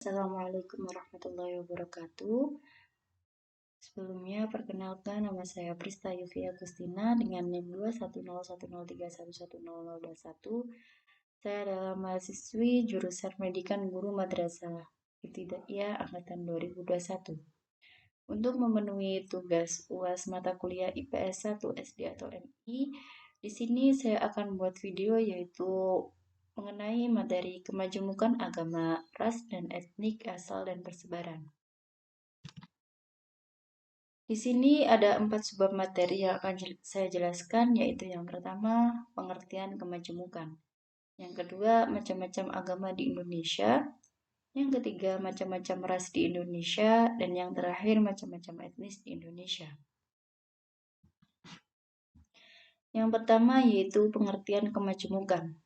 Assalamualaikum warahmatullahi wabarakatuh. Sebelumnya, perkenalkan nama saya Prista Yufi Agustina dengan NIM 2101031100021. Saya adalah mahasiswi jurusan Pendidikan Guru Madrasah Ibtidaiyah angkatan 2021. Untuk memenuhi tugas UAS mata kuliah IPS 1 SD atau MI, di sini saya akan buat video yaitu mengenai materi kemajemukan agama, ras, dan etnik, asal dan persebaran. Di sini ada 4 subbab materi yang akan saya jelaskan, yaitu yang pertama, pengertian kemajemukan. Yang kedua, macam-macam agama di Indonesia. Yang ketiga, macam-macam ras di Indonesia. Dan yang terakhir, macam-macam etnis di Indonesia. Yang pertama yaitu pengertian kemajemukan.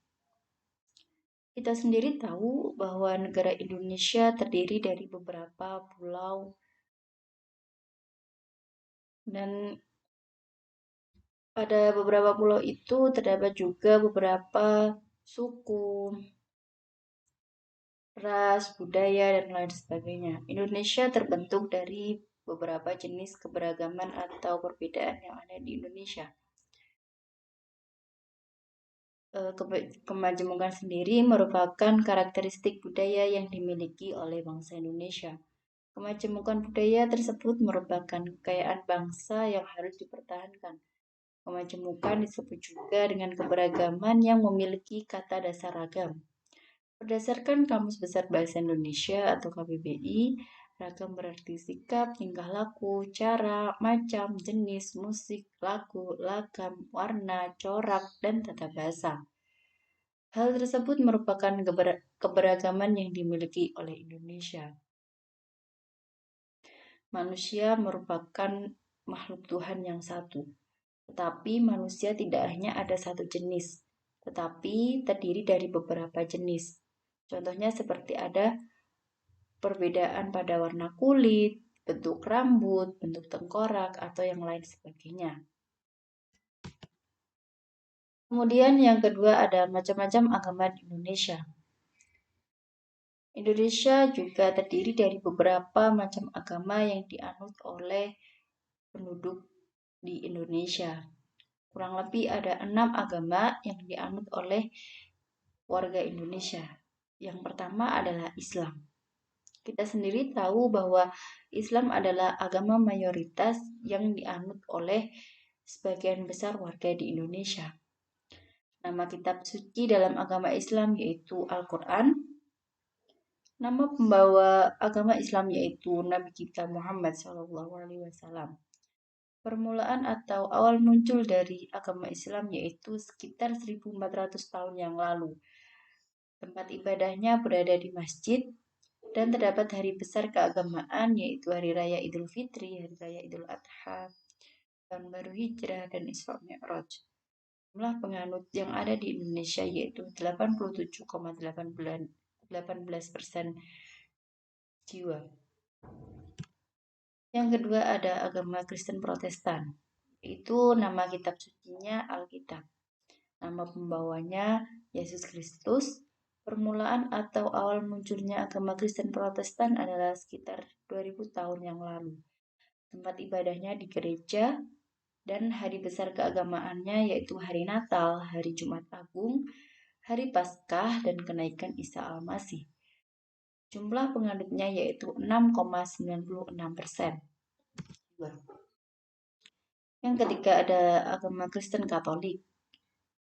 Kita sendiri tahu bahwa negara Indonesia terdiri dari beberapa pulau dan pada beberapa pulau itu terdapat juga beberapa suku, ras, budaya, dan lain sebagainya. Indonesia terbentuk dari beberapa jenis keberagaman atau perbedaan yang ada di Indonesia. Kemajemukan sendiri merupakan karakteristik budaya yang dimiliki oleh bangsa Indonesia. Kemajemukan budaya tersebut merupakan kekayaan bangsa yang harus dipertahankan. Kemajemukan disebut juga dengan keberagaman yang memiliki kata dasar ragam. Berdasarkan Kamus Besar Bahasa Indonesia atau KBBI, ragam berarti sikap, tingkah laku, cara, macam, jenis, musik, lagu, lagam, warna, corak, dan tata bahasa. Hal tersebut merupakan keberagaman yang dimiliki oleh Indonesia. Manusia merupakan makhluk Tuhan yang satu. Tetapi manusia tidak hanya ada satu jenis, tetapi terdiri dari beberapa jenis. Contohnya seperti ada perbedaan pada warna kulit, bentuk rambut, bentuk tengkorak, atau yang lain sebagainya. Kemudian yang kedua ada macam-macam agama di Indonesia. Indonesia juga terdiri dari beberapa macam agama yang dianut oleh penduduk di Indonesia. Kurang lebih ada 6 agama yang dianut oleh warga Indonesia. Yang pertama adalah Islam. Kita sendiri tahu bahwa Islam adalah agama mayoritas yang dianut oleh sebagian besar warga di Indonesia. Nama kitab suci dalam agama Islam yaitu Al-Quran. Nama pembawa agama Islam yaitu Nabi kita Muhammad SAW. Permulaan atau awal muncul dari agama Islam yaitu sekitar 1400 tahun yang lalu. Tempat ibadahnya berada di masjid dan terdapat hari besar keagamaan yaitu Hari Raya Idul Fitri, Hari Raya Idul Adha, Tahun Baru Hijrah, dan Isra Mi'raj. Jumlah penganut yang ada di Indonesia yaitu 87,18% jiwa. Yang kedua ada agama Kristen Protestan. Itu nama kitab sucinya Alkitab. Nama pembawanya Yesus Kristus. Permulaan atau awal munculnya agama Kristen Protestan adalah sekitar 2000 tahun yang lalu. Tempat ibadahnya di gereja dan hari besar keagamaannya yaitu hari Natal, hari Jumat Agung, hari Paskah, dan kenaikan Isa Al-Masih. Jumlah penganutnya yaitu 6,96%. Yang ketiga ada agama Kristen Katolik.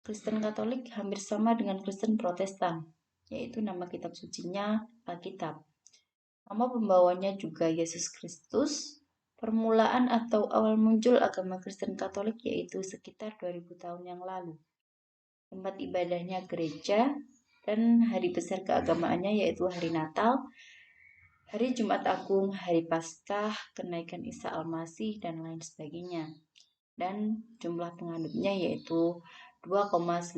Kristen Katolik hampir sama dengan Kristen Protestan, yaitu nama kitab sucinya Alkitab. Nama pembawanya juga Yesus Kristus. Permulaan atau awal muncul agama Kristen Katolik yaitu sekitar 2000 tahun yang lalu. Tempat ibadahnya gereja dan hari besar keagamaannya yaitu hari Natal, hari Jumat Agung, hari Paskah, kenaikan Isa Al-Masih, dan lain sebagainya. Dan jumlah penganutnya yaitu 2,91%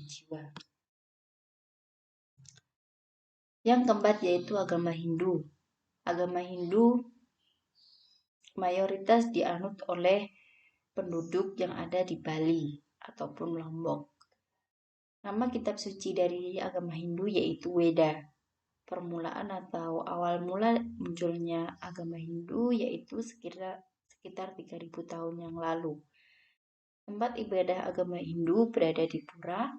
jiwa. Yang keempat yaitu agama Hindu. Agama Hindu mayoritas dianut oleh penduduk yang ada di Bali ataupun Lombok. Nama kitab suci dari agama Hindu yaitu Weda. permulaan atau awal mula munculnya agama Hindu yaitu sekitar 3000 tahun yang lalu. Tempat ibadah agama Hindu berada di Pura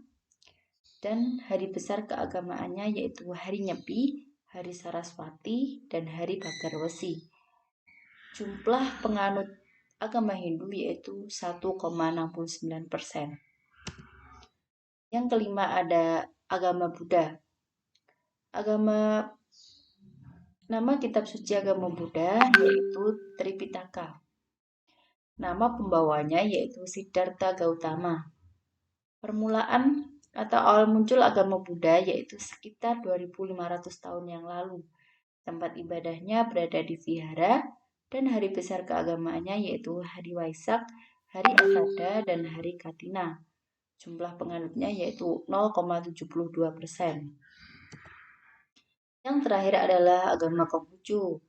dan hari besar keagamaannya yaitu Hari Nyepi, Hari Saraswati, dan Hari Bakar Wesi. Jumlah penganut agama Hindu yaitu 1,69%. Yang kelima ada agama Buddha. Nama kitab suci agama Buddha yaitu Tripitaka. Nama pembawanya yaitu Siddhartha Gautama. Permulaan atau awal muncul agama Buddha yaitu sekitar 2500 tahun yang lalu. Tempat ibadahnya berada di vihara dan hari besar keagamaannya yaitu Hari Waisak, Hari Asada, dan Hari Katina. Jumlah penganutnya yaitu 0,72%. Yang terakhir adalah agama Konghucu.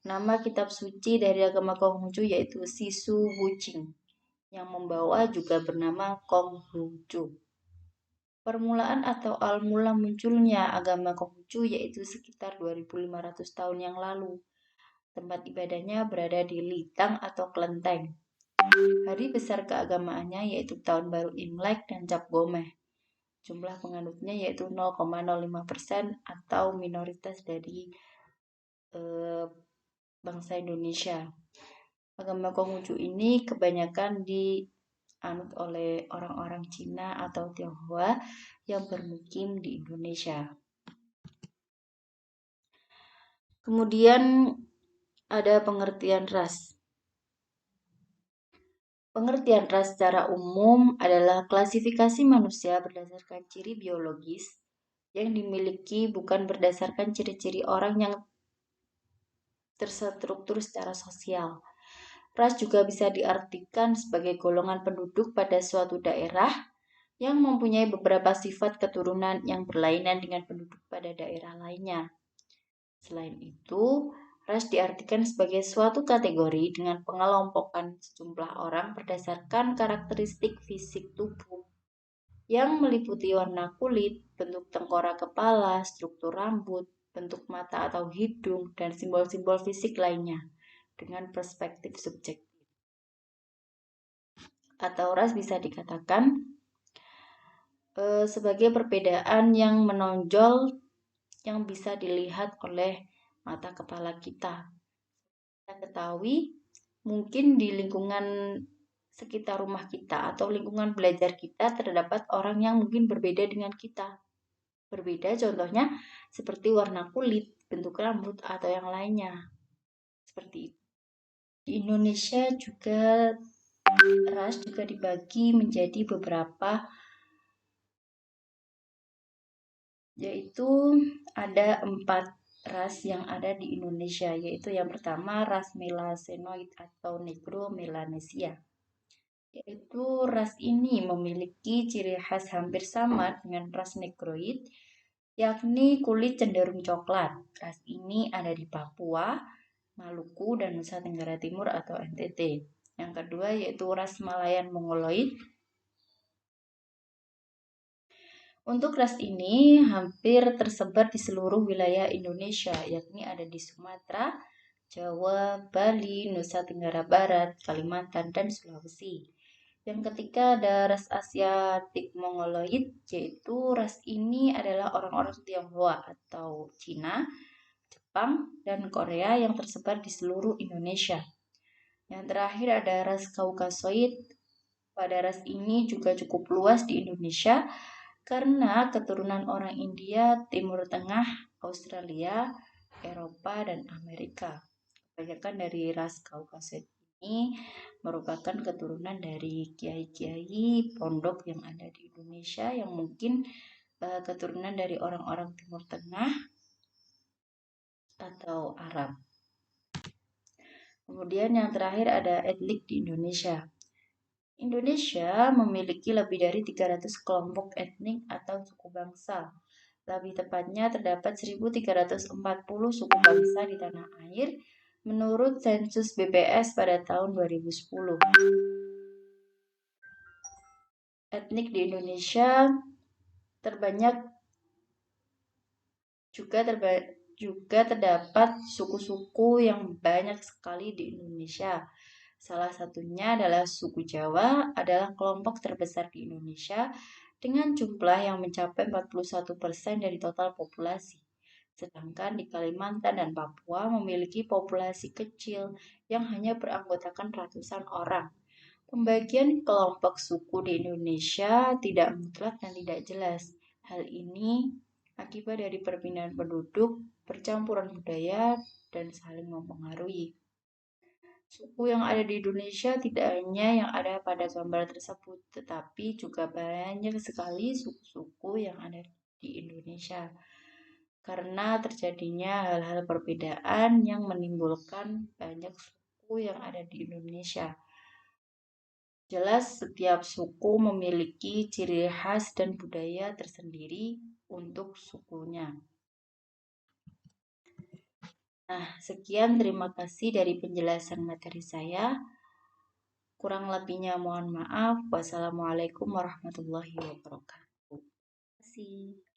Nama kitab suci dari agama Konghucu yaitu Sisu Wuching, yang membawa juga bernama Konghucu. Permulaan atau awal mula munculnya agama Konghucu yaitu sekitar 2500 tahun yang lalu. Tempat ibadahnya berada di Litang atau Kelenteng. Hari besar keagamaannya yaitu Tahun Baru Imlek dan Cap Gomeh. Jumlah penganutnya yaitu 0,05% atau minoritas dari bangsa Indonesia. Agama Konghucu ini kebanyakan dianut oleh orang-orang Cina atau Tionghoa yang bermukim di Indonesia. Kemudian ada pengertian ras. Pengertian ras secara umum adalah klasifikasi manusia berdasarkan ciri biologis yang dimiliki bukan berdasarkan ciri-ciri orang yang terstruktur secara sosial. Ras juga bisa diartikan sebagai golongan penduduk pada suatu daerah yang mempunyai beberapa sifat keturunan yang berlainan dengan penduduk pada daerah lainnya. Selain itu, ras diartikan sebagai suatu kategori dengan pengelompokan sejumlah orang berdasarkan karakteristik fisik tubuh yang meliputi warna kulit, bentuk tengkorak kepala, struktur rambut, bentuk mata atau hidung, dan simbol-simbol fisik lainnya dengan perspektif subjektif. Atau ras bisa dikatakan sebagai perbedaan yang menonjol yang bisa dilihat oleh mata kepala kita. Kita ketahui mungkin di lingkungan sekitar rumah kita atau lingkungan belajar kita terdapat orang yang mungkin berbeda dengan kita. Berbeda contohnya seperti warna kulit, bentuk rambut, atau yang lainnya. Seperti itu. Di Indonesia juga ras juga dibagi menjadi beberapa, yaitu ada 4 ras yang ada di Indonesia, yaitu yang pertama ras Melasenoid atau Negro Melanesia. Yaitu ras ini memiliki ciri khas hampir sama dengan ras Negroid, yakni kulit cenderung coklat. Ras ini ada di Papua, Maluku, dan Nusa Tenggara Timur atau NTT. Yang kedua yaitu ras Malayan Mongoloid. Untuk ras ini hampir tersebar di seluruh wilayah Indonesia, yakni ada di Sumatera, Jawa, Bali, Nusa Tenggara Barat, Kalimantan, dan Sulawesi. Yang ketiga ada ras Asiatic Mongoloid, yaitu ras ini adalah orang-orang Tionghoa atau Cina, Jepang, dan Korea yang tersebar di seluruh Indonesia. Yang terakhir ada ras Kaukasoid. Pada ras ini juga cukup luas di Indonesia karena keturunan orang India, Timur Tengah, Australia, Eropa, dan Amerika. Kebanyakan dari ras Kaukasoid ini merupakan keturunan dari kiai-kiai pondok yang ada di Indonesia yang mungkin keturunan dari orang-orang Timur Tengah atau Arab. Kemudian yang terakhir ada etnik di Indonesia. Indonesia memiliki lebih dari 300 kelompok etnik atau suku bangsa. Lebih tepatnya terdapat 1340 suku bangsa di tanah air menurut sensus BPS pada tahun 2010. Etnik di Indonesia terbanyak Juga terdapat suku-suku yang banyak sekali di Indonesia. Salah satunya adalah suku Jawa, adalah kelompok terbesar di Indonesia dengan jumlah yang mencapai 41% dari total populasi. Sedangkan di Kalimantan dan Papua memiliki populasi kecil yang hanya beranggotakan ratusan orang. Pembagian kelompok suku di Indonesia tidak mutlak dan tidak jelas. Hal ini akibat dari perpindahan penduduk, percampuran budaya, dan saling mempengaruhi. Suku yang ada di Indonesia tidak hanya yang ada pada gambar tersebut, tetapi juga banyak sekali suku-suku yang ada di Indonesia. Karena terjadinya hal-hal perbedaan yang menimbulkan banyak suku yang ada di Indonesia. Jelas setiap suku memiliki ciri khas dan budaya tersendiri untuk sukunya. Nah, sekian terima kasih dari penjelasan materi saya. Kurang lebihnya mohon maaf. Wassalamualaikum warahmatullahi wabarakatuh. Terima kasih.